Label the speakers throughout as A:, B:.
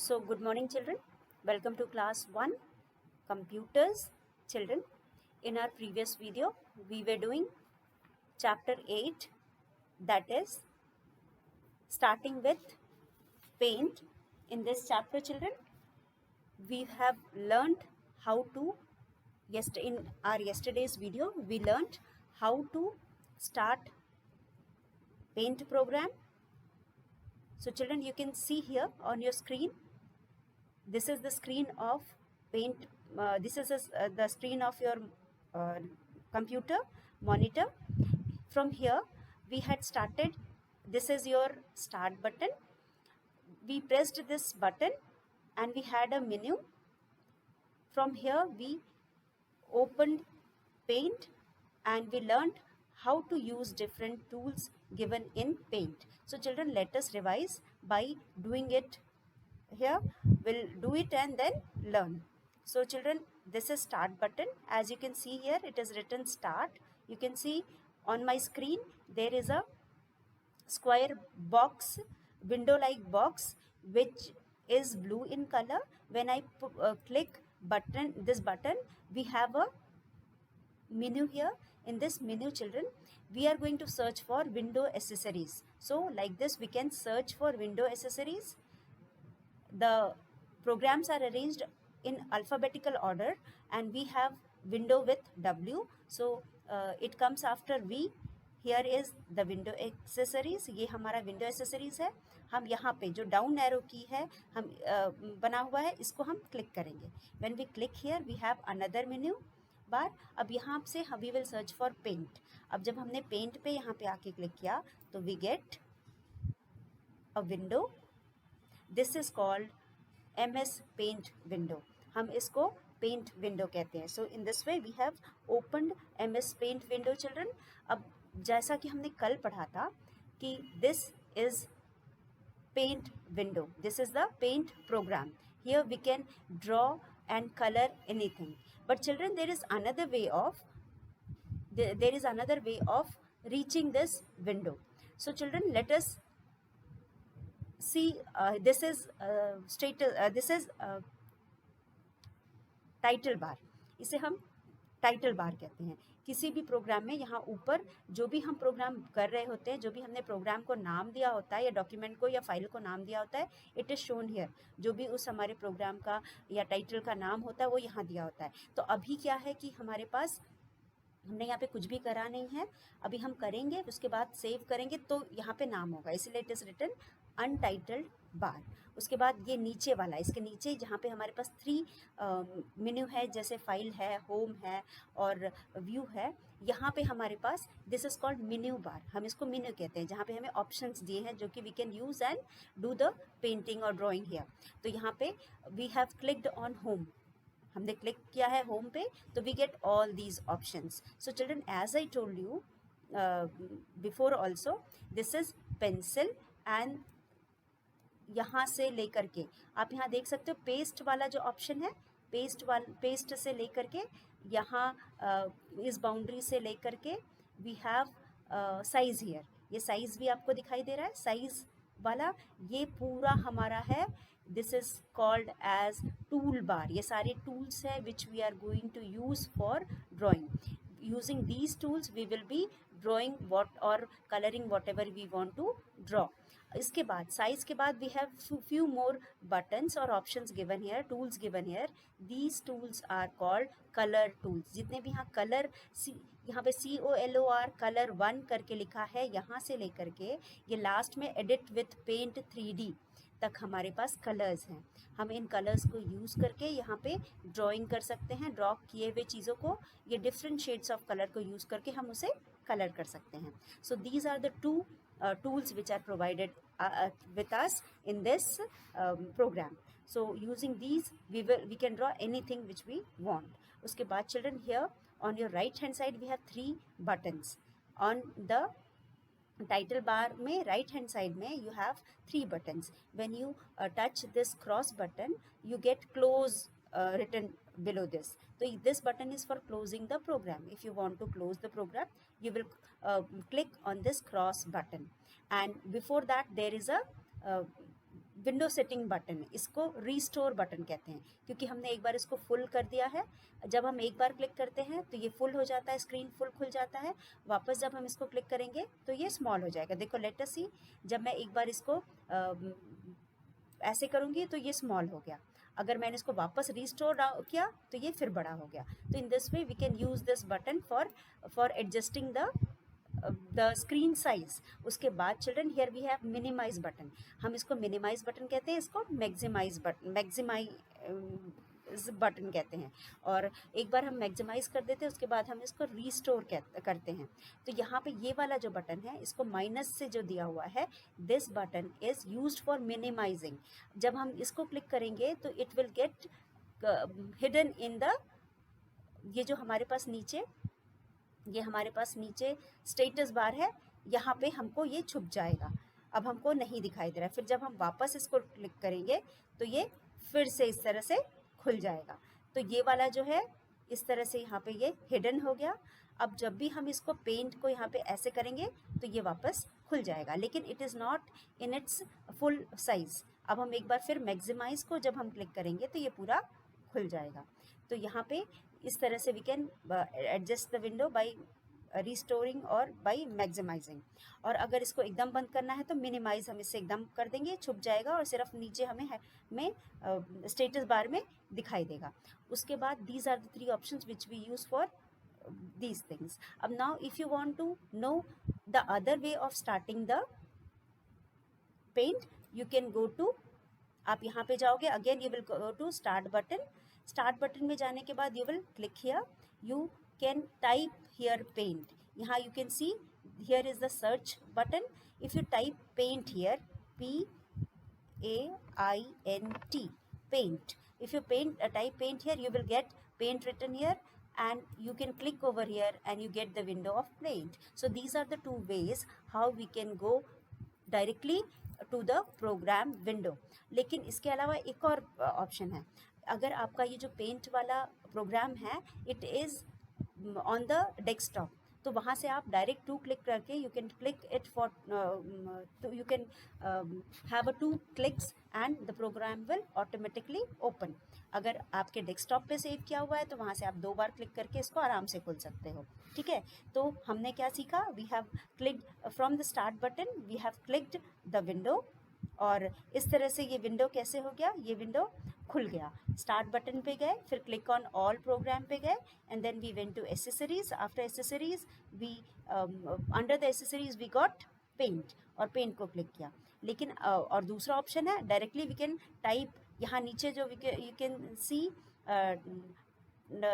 A: So, good morning, children. Welcome to class 1 computers. Children, in our previous video, we were doing chapter 8, that is starting with paint. In this chapter, children, we have learned how to, in our yesterday's video, we learned how to start paint program. So, children, you can see here on your screen. This is the screen of paint. This is the screen of your uh, computer monitor. From here we had started. This is your start button. We pressed this button and we had a menu. From here we opened paint and we learned how to use different tools given in paint. So children, let us revise by doing it here. We'll do it and then learn. So children, this is start button. As you can see here, it is written start. You can see on my screen there is a square box, window like box, which is blue in color. When I click this button, we have a menu here. In this menu, children, we are going to search for window accessories. So like this we can search for window accessories. The programs are arranged in alphabetical order and we have window with W. So it comes after V. Here is the window accessories. ये हमारा window accessories है. हम यहाँ पे जो down arrow की है हम बना हुआ है, इसको हम click करेंगे. When we click here, we have another menu bar. अब यहाँ से we will search for paint. अब जब हमने paint पे यहाँ पे आके click किया तो we get a window. This is called MS Paint window. हम इसको paint window कहते हैं. So in this way we have opened MS Paint window, children. अब जैसा कि हमने कल पढ़ा था कि this is paint window. This is the paint program. Here we can draw and color anything. But children, there is another way of reaching this window. So children, let us see. This is title bar. इसे हम title bar कहते हैं. किसी भी programme में यहाँ ऊपर जो भी हम प्रोग्राम कर रहे होते हैं, जो भी हमने प्रोग्राम को नाम दिया होता है या डॉक्यूमेंट को या फाइल को नाम दिया होता है, इट इज़ शोन हियर. जो भी उस हमारे प्रोग्राम का या टाइटल का नाम होता है वो यहाँ दिया होता है. तो अभी क्या है कि हमारे पास हमने यहाँ पे कुछ भी करा नहीं है. अभी हम करेंगे, उसके बाद सेव करेंगे तो यहाँ पे नाम होगा, इसलिए इट इज़ रिटन अनटाइटल्ड बार. उसके बाद ये नीचे वाला, इसके नीचे जहाँ पे हमारे पास 3 मेन्यू है, जैसे फाइल है, होम है और व्यू है, यहाँ पे हमारे पास this is called menu bar. हम इसको मेन्यू कहते हैं, जहाँ पे हमें ऑप्शंस दिए हैं जो कि we can use and do the painting और ड्राइंग हियर. तो यहाँ पे we have clicked on home. हमने क्लिक किया है होम पे, तो we get all these options. So children, as I told you before also, this is pencil and यहाँ से लेकर के आप यहाँ देख सकते हो पेस्ट वाला जो ऑप्शन है, पेस्ट से लेकर के यहाँ इस बाउंड्री से लेकर के वी हैव साइज हियर. ये साइज भी आपको दिखाई दे रहा है, साइज वाला ये पूरा हमारा है. This is called as tool bar. ये सारे टूल्स है which we are going to use for drawing. Using these tools we will be drawing what और colouring whatever we want to draw. इसके बाद साइज के बाद we have few more buttons और options given here, tools given here. These tools are called colour tools. जितने भी यहाँ colour यहाँ पे COLOR कलर 1 करके लिखा है, यहाँ से लेकर के ये लास्ट में एडिट विथ पेंट 3D तक हमारे पास कलर्स हैं. हम इन कलर्स को यूज़ करके यहाँ पे ड्राइंग कर सकते हैं. ड्रॉ किए हुए चीज़ों को ये डिफरेंट शेड्स ऑफ कलर को यूज़ करके हम उसे कलर कर सकते हैं. So these are the 2 tools which are provided with us in this program. So using these we can draw anything which we want. उसके बाद children, here on your right hand side we have 3 buttons. On the title bar में right hand side में you have 3 buttons. When you touch this cross button you get close written below this. So this button is for closing the program. If you want to close the program, you will click on this cross button, and before that there is a window setting button, इसको restore button कहते हैं, क्योंकि हमने एक बार इसको full कर दिया है। जब हम एक बार क्लिक करते हैं तो ये फुल हो जाता है, स्क्रीन फुल खुल जाता है। वापस जब हम इसको क्लिक करेंगे तो ये स्मॉल हो जाएगा। देखो लेट अस सी, जब मैं एक बार इसको ऐसे करूँगी तो ये स्मॉल हो गया। अगर मैंने इसको वापस रीस्टोर किया तो ये फिर बड़ा हो गया। तो in this way we can use this button for adjusting the screen size. उसके बाद children here we have minimise button. हम इसको मिनिमाइज बटन कहते हैं, इसको मैक्सिमाइज बटन कहते हैं। और एक बार हम मैक्सिमाइज कर देते हैं, उसके बाद हम इसको रीस्टोर करते हैं। तो यहाँ पे ये वाला जो बटन है, इसको माइनस से जो दिया हुआ है, this button is used for minimising. जब हम इसको क्लिक करेंगे तो it will get hidden in the, ये जो हमारे पास नीचे, ये हमारे पास नीचे स्टेटस बार है, यहाँ पे हमको ये छुप जाएगा। अब हमको नहीं दिखाई दे रहा है। फिर जब हम वापस इसको क्लिक करेंगे तो ये फिर से इस तरह से खुल जाएगा। तो ये वाला जो है इस तरह से यहाँ पे ये हिडन हो गया। अब जब भी हम इसको पेंट को यहाँ पे ऐसे करेंगे तो ये वापस खुल जाएगा, लेकिन it is not in its full size. अब हम एक बार फिर मैक्सिमाइज को जब हम क्लिक करेंगे तो ये पूरा खुल जाएगा। तो यहाँ पे इस तरह से we can adjust the window by restoring और बाय मैक्सिमाइजिंग। और अगर इसको एकदम बंद करना है तो मिनिमाइज हम इससे एकदम कर देंगे, छुप जाएगा और सिर्फ नीचे हमें स्टेटस बार में दिखाई देगा। उसके बाद these are the 3 options which we use for these things. अब now if you want to know the other way of starting the paint, you can go to, आप यहाँ पे जाओगे, again you will go to start button. start button में जाने के बाद you will click here, you can type here paint. यहाँ you can see here is the search button. if you type paint here, P-A-I-N-T, paint. if you type paint here, you will get paint written here, and you can click over here and you get the window of paint. So these are the 2 ways how we can go directly to the program window. लेकिन इसके अलावा एक और option है। अगर आपका ये जो पेंट वाला प्रोग्राम है, it is on the desktop, तो वहाँ से आप डायरेक्ट 2 क्लिक करके you can click it for, you can have a 2 clicks and the program will automatically open. अगर आपके डेस्कटॉप पे सेव किया हुआ है तो वहाँ से आप 2 बार क्लिक करके इसको आराम से खोल सकते हो। ठीक है, तो हमने क्या सीखा, we have clicked from the start button, we have clicked the window, और इस तरह से ये विंडो कैसे हो गया, ये विंडो खुल गया। स्टार्ट बटन पे गए, फिर क्लिक ऑन ऑल प्रोग्राम पे गए, and then we went to accessories. After accessories we under the accessories we got paint, और पेंट को क्लिक किया। लेकिन और दूसरा ऑप्शन है, डायरेक्टली वी कैन टाइप, यहाँ नीचे जो you can see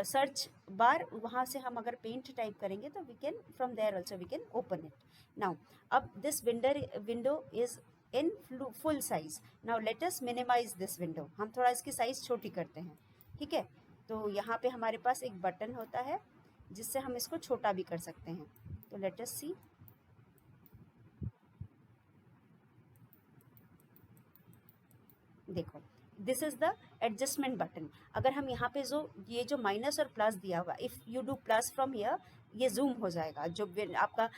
A: search bar, वहाँ से हम अगर पेंट टाइप करेंगे तो we can from there also we can open it. Now अब this window is in full size. now let us minimize this window. हम थोड़ा इसकी साइज छोटी करते हैं। ठीक है, तो यहाँ पे हमारे पास एक बटन होता है जिससे हम इसको छोटा भी कर सकते हैं। तो let us see, देखो this is the adjustment button. अगर हम यहाँ पे ये जो माइनस और प्लस दिया हुआ, if you do plus from here, ये जूम हो जाएगा। जो आपका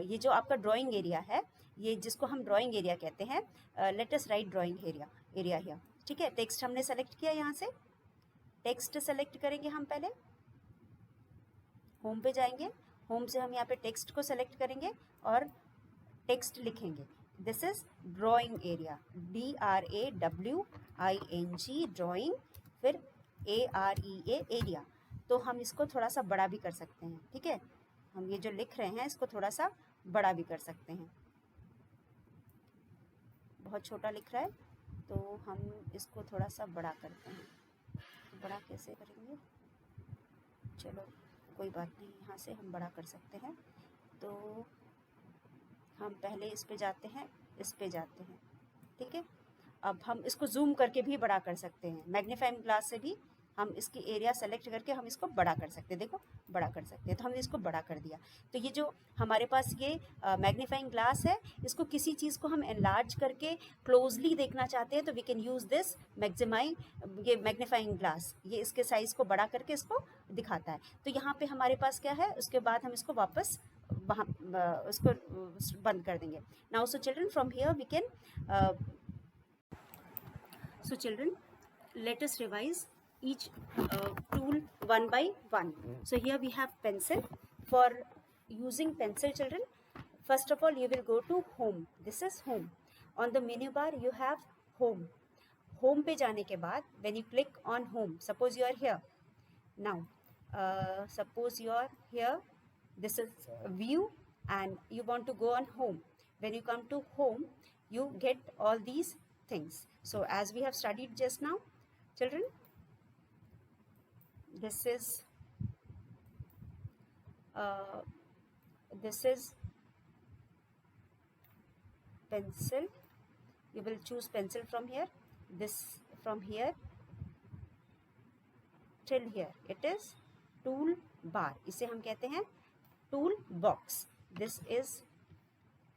A: ये जो आपका ड्राइंग एरिया है, ये जिसको हम ड्राइंग एरिया कहते हैं, let us right drawing area here. ठीक है, टेक्स्ट हमने सेलेक्ट किया, यहाँ से टेक्स्ट सेलेक्ट करेंगे हम। पहले होम पे जाएंगे, होम से हम यहाँ पे टेक्स्ट को सेलेक्ट करेंगे और टेक्स्ट लिखेंगे। This is drawing area, DRAWING drawing, फिर AREA एरिया। तो हम इसको थोड़ा सा बड़ा भी कर सकते हैं। ठीक है, हम ये जो लिख रहे हैं इसको थोड़ा सा बड़ा भी कर सकते हैं। बहुत छोटा लिख रहा है तो हम इसको थोड़ा सा बड़ा करते हैं। बड़ा कैसे करेंगे, चलो कोई बात नहीं, यहाँ से हम बड़ा कर सकते हैं। तो हम पहले इस पे जाते हैं, इस पे जाते हैं। ठीक है, अब हम इसको जूम करके भी बड़ा कर सकते हैं। मैग्नीफाइंग ग्लास से भी हम इसकी एरिया सेलेक्ट करके हम इसको बड़ा कर सकते हैं। देखो बड़ा कर सकते हैं, तो हमने इसको बड़ा कर दिया। तो ये जो हमारे पास ये मैग्नीफाइंग ग्लास है, इसको किसी चीज़ को हम एनलार्ज करके क्लोजली देखना चाहते हैं तो वी कैन यूज़ दिस ये मैग्नीफाइंग ग्लास। ये इसके साइज़ को बड़ा करके इसको दिखाता है। तो यहाँ पे हमारे पास क्या है, उसके बाद हम इसको वापस वहाँ उसको बंद कर देंगे। Now so children, from here we can So children, let us revise each tool one by one. So here we have pencil. For using pencil, children, first of all you will go to home. This is home. On the menu bar you have home. Home पे जाने के बाद when you click on home, suppose you are here. Now suppose you are here, this is view and you want to go on home. When you come to home, you get all these things. So as we have studied just now, children, this is pencil. You will choose pencil from here. This from here till here, it is tool bar. इसे हम कहते हैं tool box. This is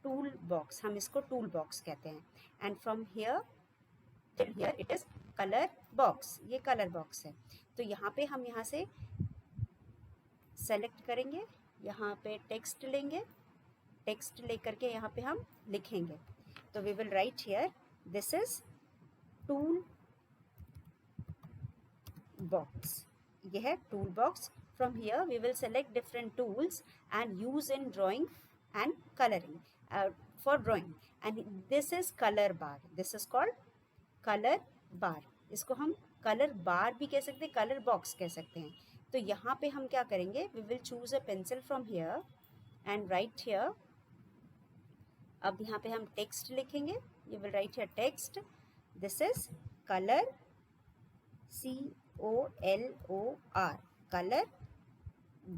A: tool box. हम इसको tool box कहते हैं. And from here till here it is color box. ये color box है. तो यहाँ पे हम यहाँ से select करेंगे. यहाँ पे text लेंगे. text लेकर के यहाँ पे हम लिखेंगे. तो we will write here. This is tool box. ये है tool box. From here we will select different tools and use in drawing and coloring for drawing. And this is color bar. This is called color bar. इसको हम color bar भी कह सकते हैं, color box कह सकते हैं. तो यहाँ पे हम क्या करेंगे? We will choose a pencil from here and write here. अब यहाँ पे हम text लिखेंगे. You will write here text. This is color, COLOR, color,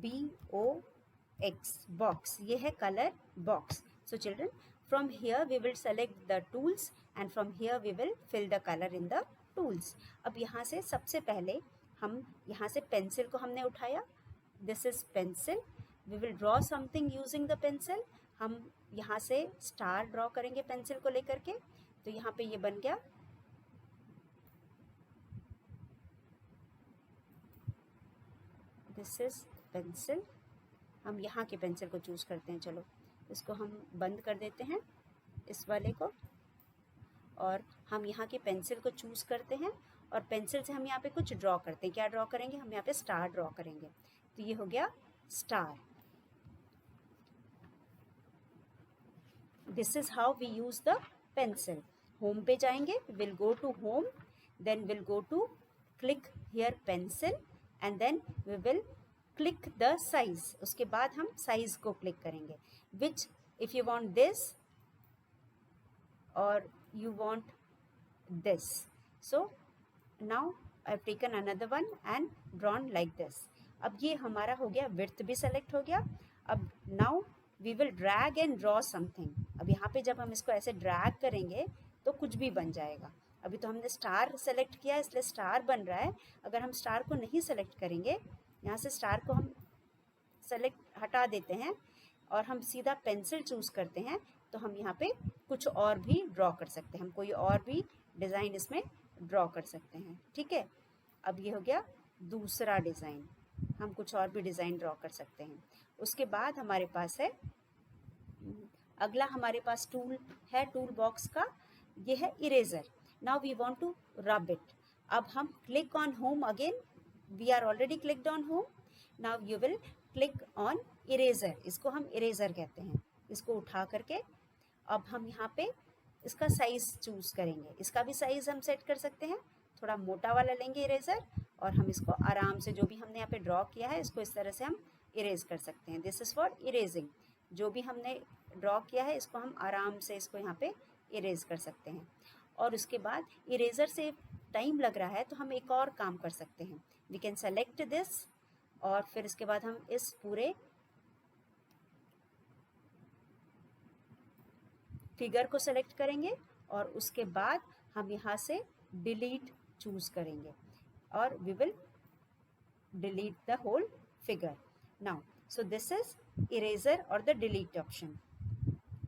A: BOX, box. ये है color box. So children, from here we will select the tools and from here we will fill the color in the tools. अब यहाँ से सबसे पहले हम यहाँ से पेंसिल को हमने उठाया. This is pencil. We will draw something using the pencil. हम यहाँ से स्टार ड्रॉ करेंगे पेंसिल को लेकर के. तो यहाँ पे ये बन गया दिस इज पेंसिल. हम यहाँ के पेंसिल को चूज़ करते हैं. चलो इसको हम बंद कर देते हैं, इस वाले को, और हम यहाँ के पेंसिल को चूज़ करते हैं और पेंसिल से हम यहाँ पे कुछ ड्रॉ करते हैं. क्या ड्रॉ करेंगे? हम यहाँ पे स्टार ड्रॉ करेंगे. तो ये हो गया star. This is how we use the pencil. Home पे जाएंगे, will go to home, then will go to click here pencil and then we will click the size. उसके बाद हम साइज को क्लिक करेंगे. Which if you want this और you want this. So now I've taken another one and drawn like this. अब ये हमारा हो गया, width भी select हो गया. अब now we will drag and draw something. अब यहाँ पे जब हम इसको ऐसे drag करेंगे तो कुछ भी बन जाएगा. अभी तो हमने स्टार सेलेक्ट किया इसलिए स्टार बन रहा है. अगर हम स्टार को नहीं सेलेक्ट करेंगे, यहाँ से स्टार को हम सेलेक्ट हटा देते हैं और हम सीधा पेंसिल चूज़ करते हैं, तो हम यहाँ पे कुछ और भी ड्रॉ कर सकते हैं. हम कोई और भी डिज़ाइन इसमें ड्रॉ कर सकते हैं. ठीक है. अब ये हो गया दूसरा डिज़ाइन. हम कुछ और भी डिज़ाइन ड्रॉ कर सकते हैं. उसके बाद हमारे पास है अगला, हमारे पास टूल है टूल बॉक्स का. ये है eraser. Now we want to rub it. अब हम click on home again. We are already clicked on home. Now you will click on eraser. इसको हम इरेज़र कहते हैं. इसको उठा करके अब हम यहाँ पे इसका साइज़ चूज़ करेंगे. इसका भी साइज़ हम सेट कर सकते हैं. थोड़ा मोटा वाला लेंगे इरेज़र और हम इसको आराम से जो भी हमने यहाँ पे ड्रॉ किया है इसको इस तरह से हम इरेज़ कर सकते हैं. This is for erasing. जो भी हमने ड्रॉ किया है इसको हम आराम से इसको यहाँ पे इरेज़ कर सकते हैं. और उसके बाद इरेज़र से टाइम लग रहा है तो हम एक और काम कर सकते हैं. वी कैन सेलेक्ट दिस और फिर इसके बाद हम इस पूरे फिगर को सेलेक्ट करेंगे और उसके बाद हम यहाँ से डिलीट चूज़ करेंगे और we will delete the whole figure. Now so this is eraser और द डिलीट ऑप्शन.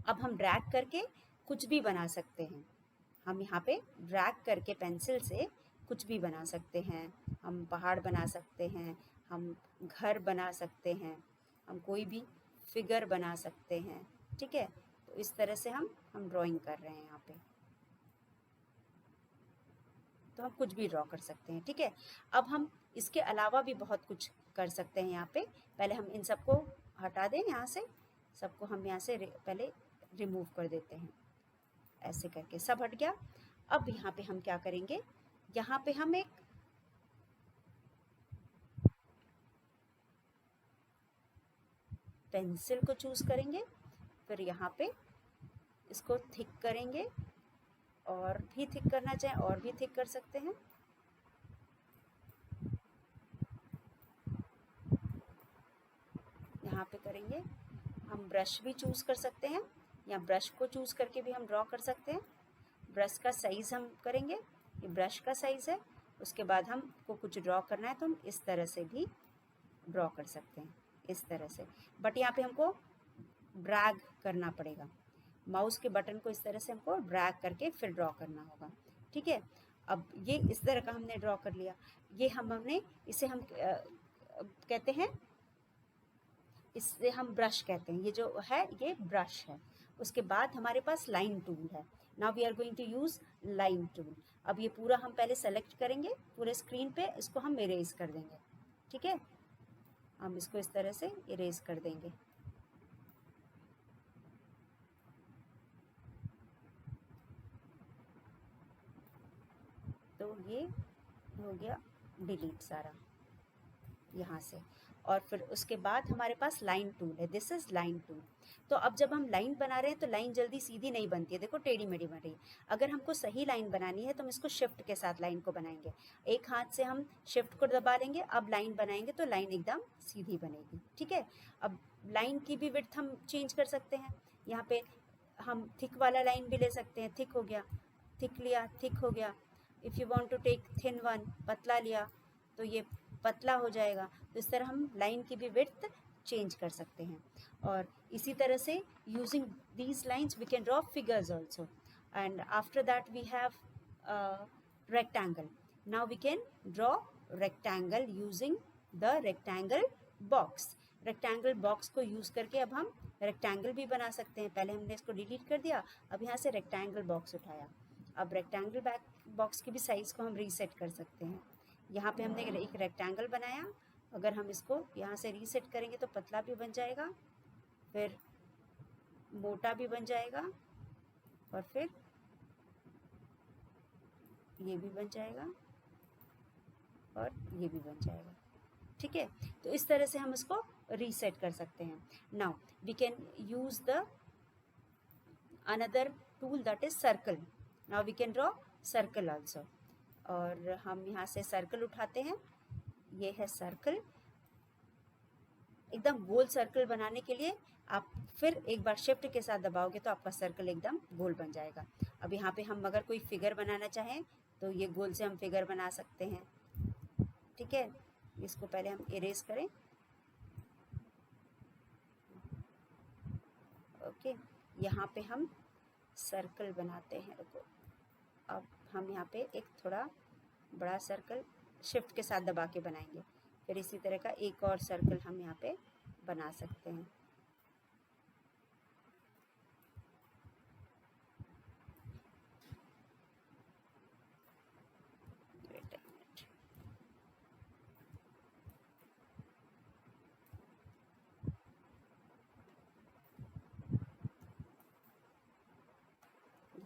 A: अब हम ड्रैग करके कुछ भी बना सकते हैं. हम यहाँ पे ड्रैग करके पेंसिल से कुछ भी बना सकते हैं. हम पहाड़ बना सकते हैं, हम घर बना सकते हैं, हम कोई भी फिगर बना सकते हैं. ठीक है. तो इस तरह से हम ड्राइंग कर रहे हैं यहाँ पे. तो हम कुछ भी ड्रॉ कर सकते हैं, ठीक है। अब हम इसके अलावा भी बहुत कुछ कर सकते हैं यहाँ पे। पहले हम इन सबको हटा दें, यहाँ से सबको हम यहाँ से पहले रिमूव कर देते हैं। ऐसे करके सब हट गया। अब यहाँ पे हम क्या करेंगे, यहाँ पे हम एक पेंसिल को चूज करेंगे, फिर यहाँ पे इसको थिक करेंगे, और भी थिक करना चाहें और भी थिक कर सकते हैं। यहाँ पे करेंगे। हम ब्रश भी चूज कर सकते हैं, या ब्रश को चूज करके भी हम ड्रॉ कर सकते हैं। ब्रश का साइज हम करेंगे, ये ब्रश का साइज है। उसके बाद हमको कुछ ड्रॉ करना है तो हम इस तरह से भी ड्रॉ कर सकते हैं, इस तरह से। बट यहाँ पे हमको ड्रैग करना पड़ेगा, माउस के बटन को इस तरह से हमको ड्रैग करके फिर ड्रॉ करना होगा, ठीक है। अब ये इस तरह का हमने ड्रॉ कर लिया। ये हमने इसे हम कहते हैं, इससे हम ब्रश कहते हैं। ये जो है ये ब्रश है। उसके बाद हमारे पास लाइन टूल है। Now we are going to use line tool. अब ये पूरा हम पहले सेलेक्ट करेंगे पूरे स्क्रीन पे, इसको हम इरेज कर देंगे, ठीक है। हम इसको इस तरह से इरेज कर देंगे। तो ये हो गया डिलीट सारा यहाँ से। और फिर उसके बाद हमारे पास लाइन टूल है, दिस इज लाइन टूल। तो अब जब हम लाइन बना रहे हैं तो लाइन जल्दी सीधी नहीं बनती है, देखो टेढ़ी मेढ़ी बन रही है। अगर हमको सही लाइन बनानी है तो हम इसको शिफ्ट के साथ लाइन को बनाएंगे। एक हाथ से हम शिफ्ट को दबा लेंगे, अब लाइन बनाएंगे तो लाइन एकदम सीधी बनेगी, ठीक है। अब लाइन की भी विड्थ हम चेंज कर सकते हैं। यहाँ पे हम थिक वाला लाइन भी ले सकते हैं, थिक हो गया, थिक लिया, थिक हो गया। If you want to take thin one, पतला लिया तो ये पतला हो जाएगा। तो इस तरह हम लाइन की भी विड्थ चेंज कर सकते हैं। और इसी तरह से using these lines we can draw figures also. And after that we have rectangle. Now we can draw rectangle using the rectangle box. Rectangle box को यूज़ करके अब हम रेक्टेंगल भी बना सकते हैं। पहले हमने इसको डिलीट कर दिया, अब यहाँ से रेक्टेंगल बॉक्स उठाया। अब रेक्टेंगल बॉक्स की भी साइज़ को हम रीसेट कर सकते हैं। यहाँ पे हमने एक रेक्टेंगल बनाया, अगर हम इसको यहाँ से रीसेट करेंगे तो पतला भी बन जाएगा, फिर मोटा भी बन जाएगा, और फिर ये भी बन जाएगा, और ये भी बन जाएगा, ठीक है। तो इस तरह से हम इसको रीसेट कर सकते हैं। Now we can use the another tool that is circle. Now we can draw circle also. और हम यहाँ से सर्कल उठाते हैं, ये है सर्कल। एकदम गोल सर्कल बनाने के लिए आप फिर एक बार शिफ्ट के साथ दबाओगे तो आपका सर्कल एकदम गोल बन जाएगा। अब यहाँ पे हम अगर कोई फिगर बनाना चाहें तो ये गोल से हम फिगर बना सकते हैं, ठीक है। इसको पहले हम इरेज करें, ओके। यहाँ पे हम सर्कल बनाते हैं, रुको। अब हम यहाँ पे एक थोड़ा बड़ा सर्कल शिफ्ट के साथ दबा के बनाएंगे, फिर इसी तरह का एक और सर्कल हम यहाँ पे बना सकते हैं।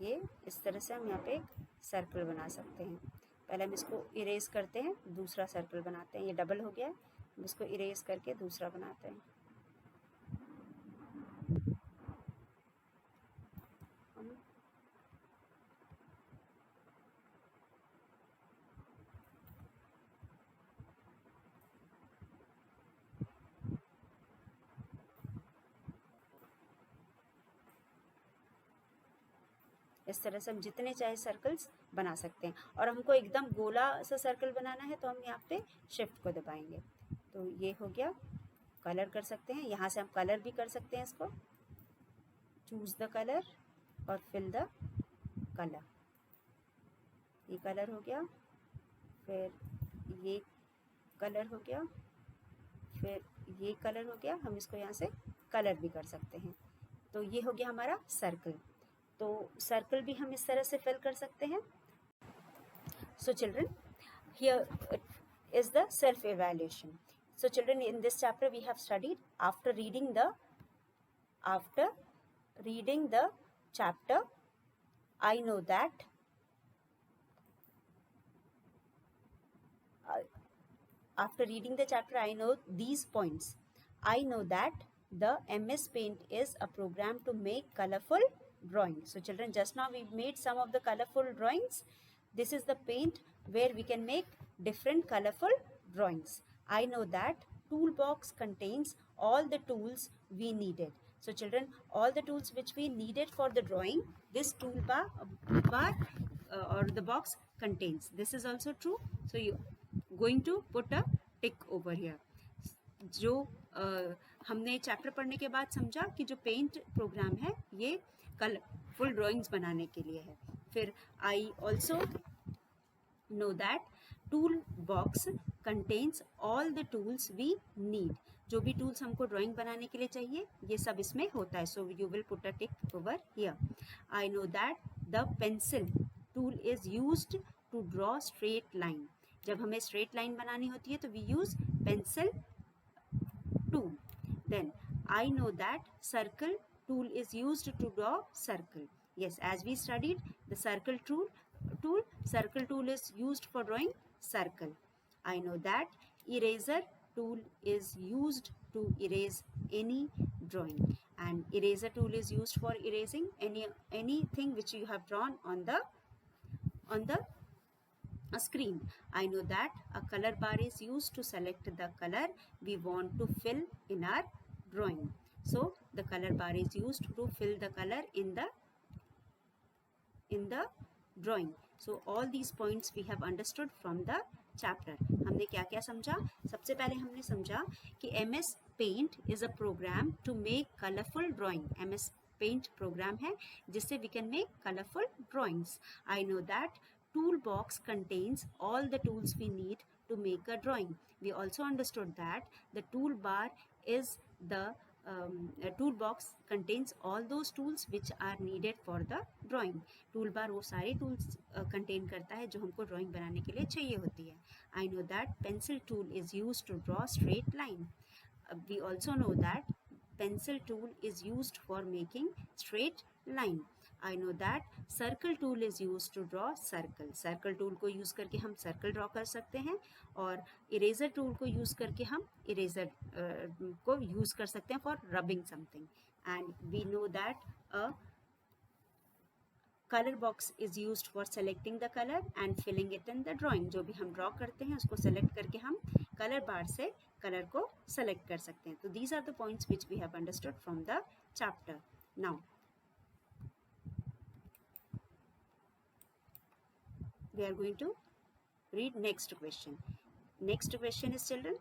A: ये इस तरह से हम यहाँ पे एक सर्कल बना सकते हैं। पहले हम इसको इरेज करते हैं, दूसरा सर्कल बनाते हैं। ये डबल हो गया है, हम इसको इरेज करके दूसरा बनाते हैं। इस तरह से हम जितने चाहे सर्कल्स बना सकते हैं। और हमको एकदम गोला सा सर्कल बनाना है तो हम यहाँ पे शिफ्ट को दबाएंगे। तो ये हो गया। कलर कर सकते हैं, यहाँ से हम कलर भी कर सकते हैं इसको। चूज द कलर और फिल द कलर। ये कलर हो गया, फिर ये कलर हो गया, फिर ये कलर हो गया। हम इसको यहाँ से कलर भी कर सकते हैं। तो ये हो गया हमारा सर्कल। तो सर्कल भी हम इस तरह से फिल कर सकते हैं। So children, here is the self-evaluation. So children, in this chapter we have studied after reading the chapter, I know that after reading the chapter, I know these points. I know that the MS Paint is a program to make colorful drawings. So children, just now we made some of the colorful drawings. This is the paint where we can make different colorful drawings. I know that toolbox contains all the tools we needed. So children, all the tools which we needed for the drawing, this toolbar or the box contains. This is also true. So you going to put a tick over here. जो हमने chapter पढ़ने के बाद समझा कि जो paint programme है ये कलरफुल ड्राइंग्स बनाने के लिए है. फिर I also know that tool box contains all the tools we need. जो भी टूल्स हमको ड्राइंग बनाने के लिए चाहिए ये सब इसमें होता है. So you will put a tick over here. I know that the pencil tool is used to draw straight line. जब हमें स्ट्रेट लाइन बनानी होती है तो we use pencil tool. Then I know that circle tool is used to draw circle. Yes, as we studied the circle tool is used for drawing circle. I know that eraser tool is used to erase any drawing, and eraser tool is used for erasing anything which you have drawn on the screen. I know that a color bar is used to select the color we want to fill in our drawing. So the color bar is used to fill the color in the drawing. So all these points we have understood from the chapter. हमने क्या क्या समझा? सबसे पहले हमने समझा कि MS Paint is a program to make colorful drawing. MS Paint program है जिससे we can make colorful drawings. I know that toolbox contains all the tools we need to make a drawing. We also understood that the toolbar is the toolbox contains all those tools which are needed for the drawing. toolbar वो सारे tools contain करता है जो हमको drawing बनाने के लिए चाहिए होती है. I know that pencil tool is used to draw straight line. We also know that pencil tool is used for making straight line. I know that circle tool is used to draw circle. circle tool को use करके हम circle draw कर सकते हैं और eraser tool को use करके हम eraser को use कर सकते हैं for rubbing something. And we know that a color box is used for selecting the color and filling it in the drawing. जो भी हम draw करते हैं उसको select करके हम color bar से color को select कर सकते हैं. तो these are the points which we have understood from the chapter. Now we are going to read next question. Next question is, children,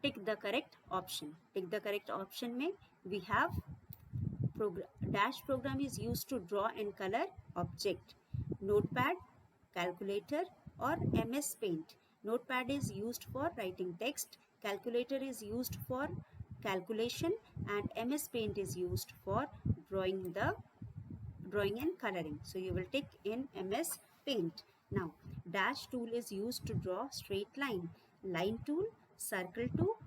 A: tick the correct option. Tick the correct option में we have dash program is used to draw and color object. Notepad, calculator or MS Paint. Notepad is used for writing text. Calculator is used for calculation and MS Paint is used for drawing and coloring. So you will tick in MS Paint. Now dash tool is used to draw straight line. Line tool, circle tool,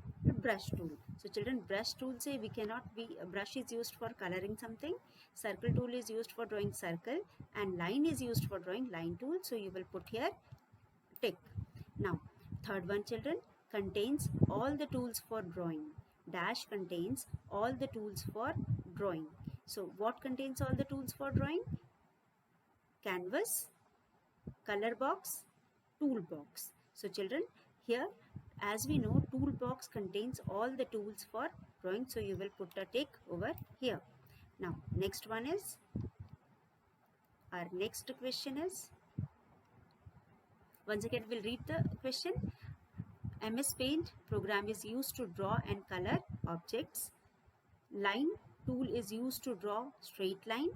A: brush tool. So children, brush tool say we cannot be, brush is used for coloring something, circle tool is used for drawing circle and line is used for drawing line tool. So you will put here tick. Now third one, children, contains all the tools for drawing. Dash contains all the tools for drawing. So what contains all the tools for drawing? Canvas, color box, toolbox. So children, here as we know toolbox contains all the tools for drawing. So you will put a tick over here. Now next one is, our next question is, once again we'll read the question. MS Paint program is used to draw and color objects. Line tool is used to draw straight line.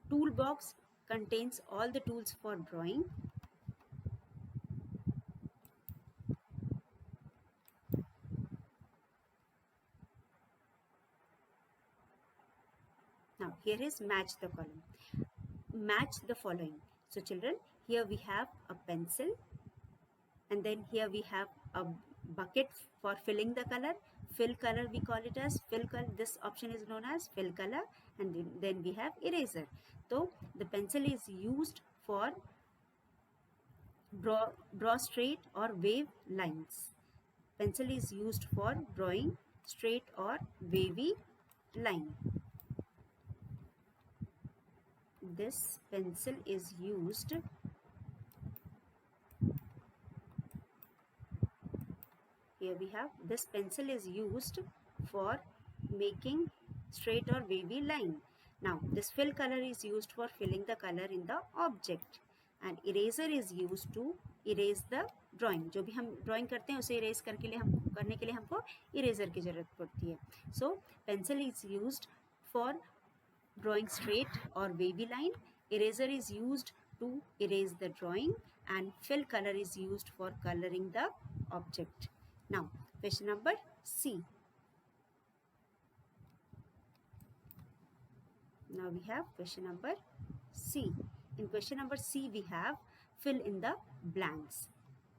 A: Toolbox contains all the tools for drawing. Now here is match the column. Match the following. So children, here we have a pencil, and then here we have a bucket for filling the color. Fill color, we call it as fill color. This option is known as fill color, and then we have eraser. So the pencil is used for draw straight or wave lines. Pencil is used for drawing straight or wavy line. This pencil is used here we have this pencil is used for making straight or wavy line. Now this fill color is used for filling the color in the object, and eraser is used to erase the drawing. जो भी हम drawing करते हैं उसे erase करने के लिए हमको eraser की ज़रूरत पड़ती है. So pencil is used for drawing straight or wavy line. Eraser is used to erase the drawing, and fill color is used for coloring the object. Now question number C. Now we have question number C. In question number C we have fill in the blanks.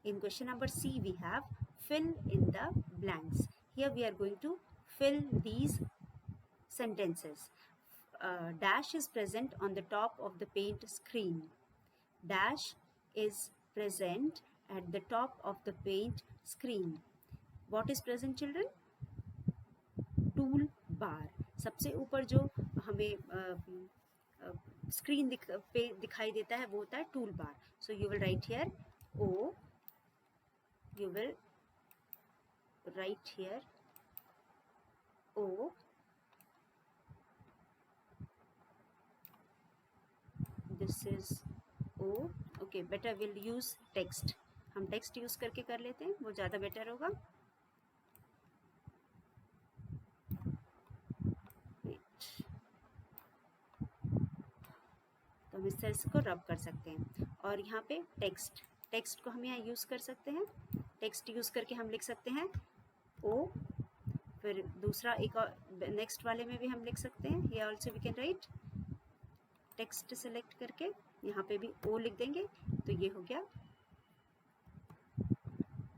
A: In question number C we have fill in the blanks. Here we are going to fill these sentences. Dash is present on the top of the paint screen. Dash is present at the top of the paint screen. What is present children? Tool bar. सबसे ऊपर जो हमें screen पे दिखाई देता है वो होता है tool bar. So you will write here O. You will write here O. This is O. Okay, better we'll use text. हम text use करके कर लेते हैं, वो ज़्यादा better होगा. तो हम इस तरह से को रब कर सकते हैं. और यहाँ पे टेक्स्ट को हम यहाँ यूज़ कर सकते हैं. टेक्स्ट यूज़ करके हम लिख सकते हैं O. फिर दूसरा एक और नेक्स्ट वाले में भी हम लिख सकते हैं. ये also we can write. Text select करके यहाँ पे भी O लिख देंगे तो ये हो गया.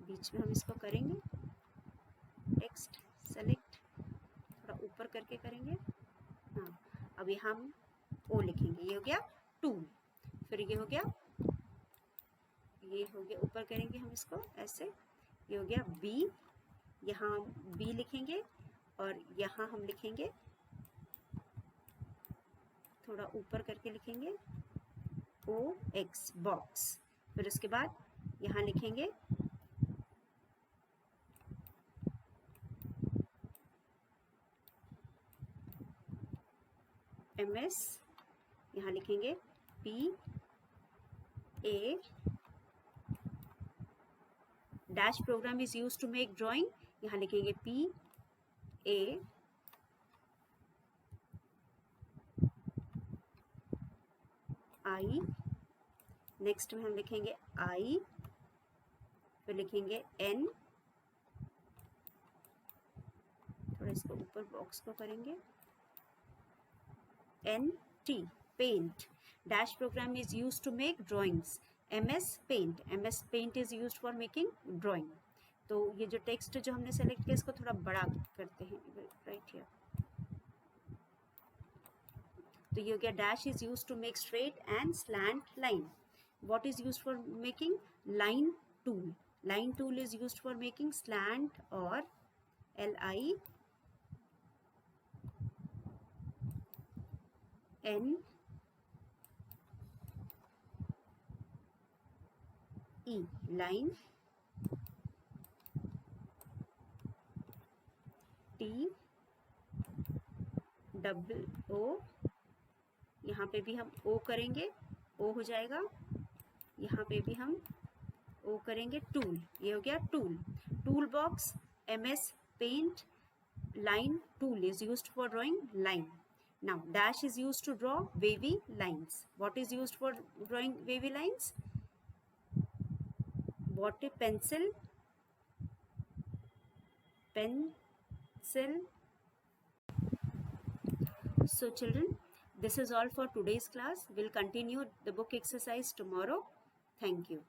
A: बीच में हम इसको करेंगे टेक्स्ट सेलेक्ट, थोड़ा ऊपर करके करेंगे. हाँ, अभी हम O लिखेंगे. ये हो गया टूल. फिर ये हो गया ऊपर करेंगे हम इसको ऐसे. ये हो गया B. यहाँ B लिखेंगे और यहाँ हम लिखेंगे थोड़ा ऊपर करके लिखेंगे OX बॉक्स. फिर उसके बाद यहाँ लिखेंगे MS. यहाँ लिखेंगे PA. Dash program is use to make drawing. यहाँ लिखेंगे PA. I. नेक्स्ट में हम लिखेंगे I. फिर लिखेंगे N. थोड़ा इसको ऊपर बॉक्स को करेंगे. NT paint. Dash program is used to make drawings. MS paint. MS paint is used for making drawing. तो ये जो टेक्स्ट जो हमने सेलेक्ट किया इसको थोड़ा बड़ा करते हैं राइट हियर. तो ये हो गया dash is use to make straight and slant line. What is use for making line tool. Line tool is use for making slant और LINE line. TOO. यहाँ पे भी हम O करेंगे, O हो जाएगा. यहाँ पे भी हम O करेंगे टूल. ये हो गया tool. Tool box. MS paint. line tool is used for drawing line. Now dash is used to draw wavy lines. What is used for drawing wavy lines? What a pencil. So children, this is all for today's class. We'll continue the book exercise tomorrow. Thank you.